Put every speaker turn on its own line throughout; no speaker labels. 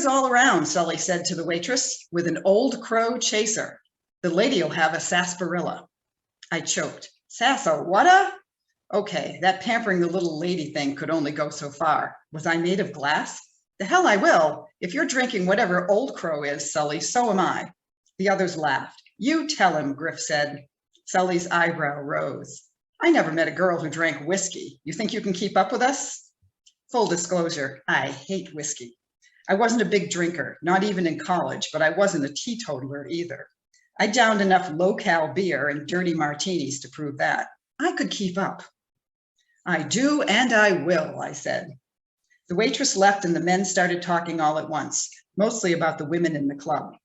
Beers all around, Sully said to the waitress, with an Old Crow chaser. The lady'll have a sarsaparilla. I choked. Sarsa-what-a? Okay, that pampering the little lady thing could only go so far. Was I made of glass? The hell I will. If you're drinking whatever Old Crow is, Sully, so am I. The others laughed. You tell him, Griff said. Sully's eyebrow rose. I never met a girl who drank whiskey. You think you can keep up with us? Full disclosure, I hate whiskey. I wasn't a big drinker, not even in college, but I wasn't a teetotaler either. I downed enough low-cal beer and dirty martinis to prove that. I could keep up. I do and I will, I said. The waitress left and the men started talking all at once, mostly about the women in the club.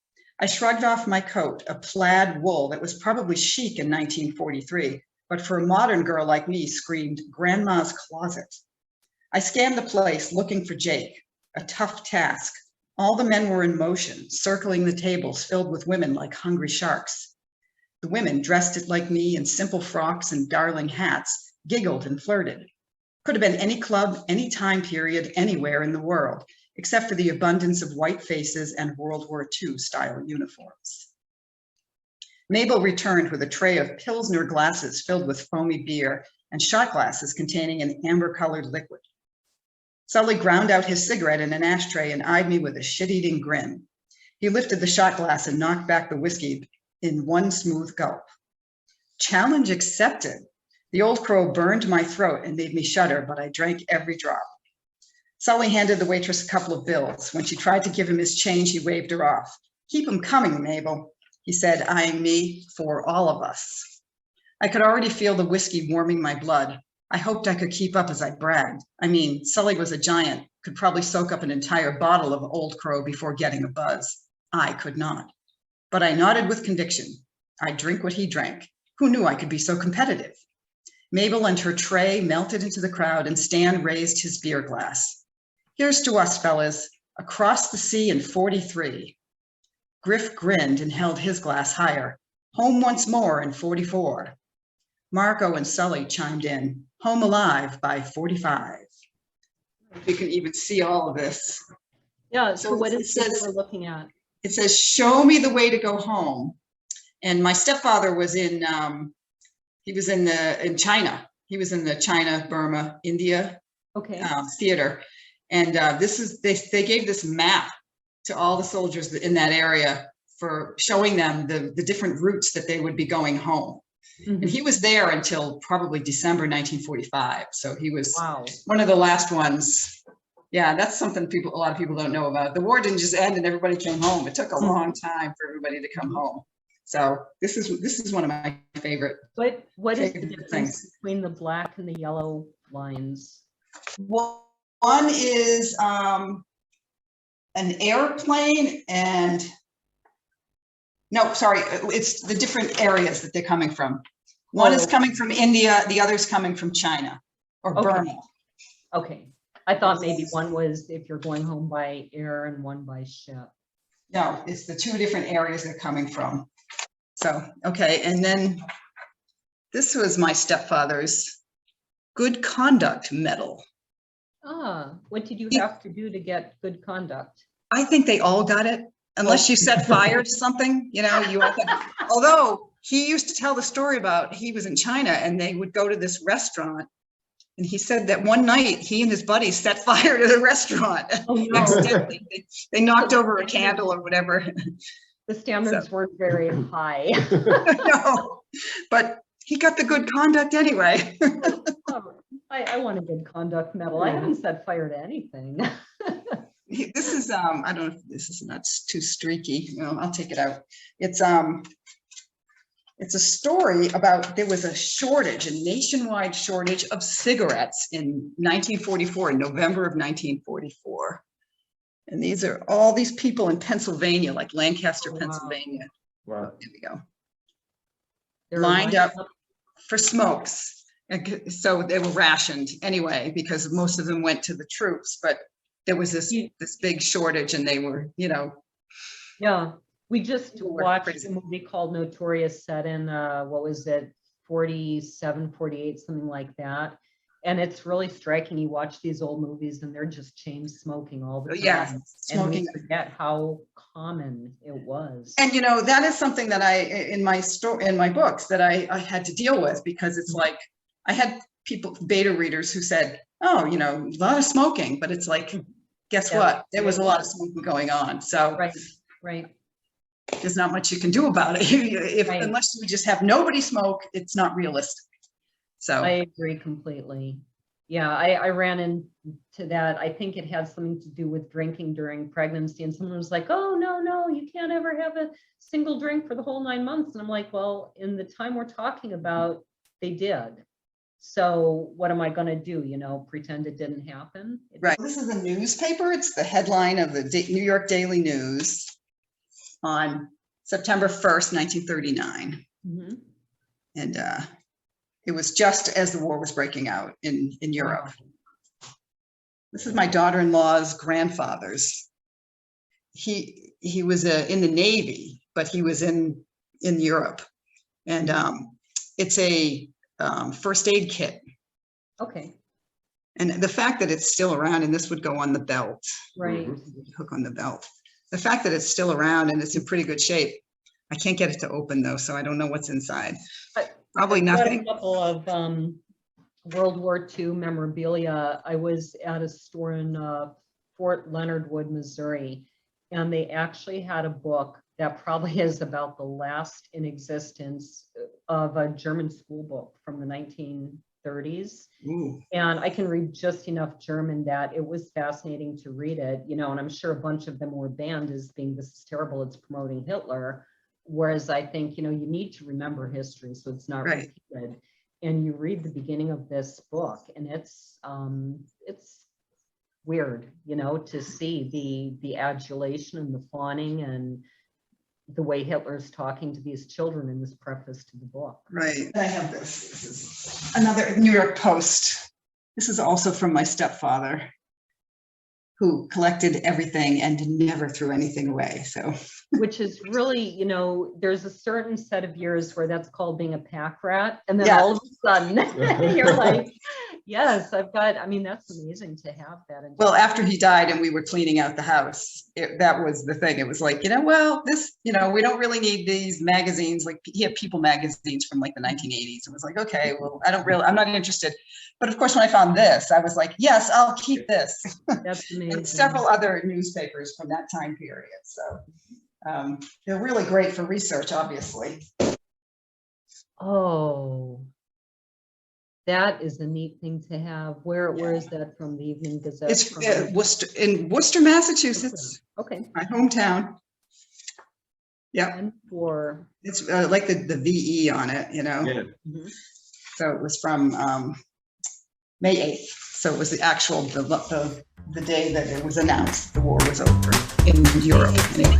I shrugged off my coat, a plaid wool that was probably chic in 1943, but for a modern girl like me screamed, Grandma's closet. I scanned the place looking for Jake, a tough task. All the men were in motion, circling the tables filled with women like hungry sharks. The women, dressed like me in simple frocks and darling hats, giggled and flirted. Could have been any club, any time period, anywhere in the world, except for the abundance of white faces and World War II style uniforms. Mabel returned with a tray of Pilsner glasses filled with foamy beer and shot glasses containing an amber-colored liquid. Sully ground out his cigarette in an ashtray and eyed me with a shit-eating grin. He lifted the shot glass and knocked back the whiskey in one smooth gulp. Challenge accepted. The Old Crow burned my throat and made me shudder, but I drank every drop. Sully handed the waitress a couple of bills. When she tried to give him his change, he waved her off. Keep him coming, Mabel, he said, eyeing me, for all of us. I could already feel the whiskey warming my blood. I hoped I could keep up as I bragged. I mean, Sully was a giant, could probably soak up an entire bottle of Old Crow before getting a buzz. I could not. But I nodded with conviction. I'd drink what he drank. Who knew I could be so competitive? Mabel and her tray melted into the crowd and Stan raised his beer glass. Here's to us, fellas, across the sea in 43. Griff grinned and held his glass higher. Home once more in 44. Marco and Sully chimed in. Home alive by 45. You can even see all of this.
Yeah, so what is this we're looking at?
It says, show me the way to go home. And my stepfather was in, he was in China. He was in the China, Burma, India theater. And they gave this map to all the soldiers in that area for showing them the different routes that they would be going home. Mm-hmm. And he was there until probably December 1945. So he was one of the last ones. Yeah, that's something a lot of people don't know about. The war didn't just end and everybody came home. It took a long time for everybody to come home. So this is one of my favorite.
What is the difference between the black and the yellow lines?
Well, one is an airplane and no, sorry, it's the different areas that they're coming from. One is coming from India, the other's coming from China or Burma.
Okay. I thought maybe one was if you're going home by air and one by ship.
No, it's the two different areas they're coming from. So, okay. And then this was my stepfather's Good Conduct Medal.
Ah, what did you have to do to get good conduct?
I think they all got it. Unless you set fire to something, you know, you all got, although he used to tell the story about he was in China and they would go to this restaurant. And he said that one night he and his buddies set fire to the restaurant.
Oh, no.
They knocked over a candle or whatever.
The standards weren't very high.
No, but he got the good conduct anyway.
I want a good conduct medal. I haven't set fire to anything.
This is I don't know if this is not too streaky. You know, I'll take it out. It's a story about there was a nationwide shortage of cigarettes in 1944, in November of 1944. And these are all these people in Pennsylvania, like Lancaster, Pennsylvania. Wow. There we go. They're lined up for smokes. And so they were rationed anyway, because most of them went to the troops, but there was this big shortage and they were, you know.
Yeah, we just watched a movie called Notorious set in, what was it, 47, 48, something like that. And it's really striking. You watch these old movies and they're just chain smoking all the time.
Yeah,
And
smoking.
we forget how common it was.
And that is something that in my books that I had to deal with, because it's like I had beta readers who said, oh, a lot of smoking, but it's like, guess what? There was a lot of smoking going on. So
Right.
There's not much you can do about it. Unless you just have nobody smoke, it's not realistic. So
I agree completely. Yeah, I ran into that. I think it had something to do with drinking during pregnancy, and someone was like, oh, no, you can't ever have a single drink for the whole 9 months. And I'm like, well, in the time we're talking about, they did. So what am I going to do? Pretend it didn't happen?
Right. This is a newspaper. It's the headline of the New York Daily News on September 1st, 1939.
Mm-hmm.
And it was just as the war was breaking out in Europe. Wow. This is my daughter-in-law's grandfather's. He was in the Navy, but he was in Europe. And it's a first aid kit.
Okay.
And the fact that it's still around, and this would go on the belt.
Right.
Hook on the belt. The fact that it's still around and it's in pretty good shape. I can't get it to open though, so I don't know what's inside. Probably nothing.
A couple of World War II memorabilia. I was at a store in Fort Leonard Wood, Missouri, and they actually had a book that probably is about the last in existence of a German school book from the 1930s.
Ooh.
And I can read just enough German that it was fascinating to read it, and I'm sure a bunch of them were banned as being, this is terrible, it's promoting Hitler. Whereas I think, you need to remember history so it's not repeated. And you read the beginning of this book, and it's weird, to see the adulation and the fawning and the way Hitler's talking to these children in this preface to the book.
Right. I have this. This is another New York Post. This is also from my stepfather, who collected everything and never threw anything away. So,
which is really, there's a certain set of years where that's called being a pack rat. And then all of a sudden you're like, yes, I've got, that's amazing to have that.
Well, after he died and we were cleaning out the house, that was the thing. It was like, well, this, we don't really need these magazines. Like he had People magazines from like the 1980s. It was like, okay, well, I'm not interested. But of course, when I found this, I was like, yes, I'll keep this.
That's amazing.
And several other newspapers from that time period. So they're really great for research, obviously.
Oh, that is a neat thing to have. Where is that from? The Evening Gazette?
It's in Worcester, Massachusetts.
Okay.
My hometown. Yeah.
And for
it's like the VE on it, Yeah.
Mm-hmm.
So it was from May 8th. So it was the actual the day that it was announced the war was over in Europe. Anyway.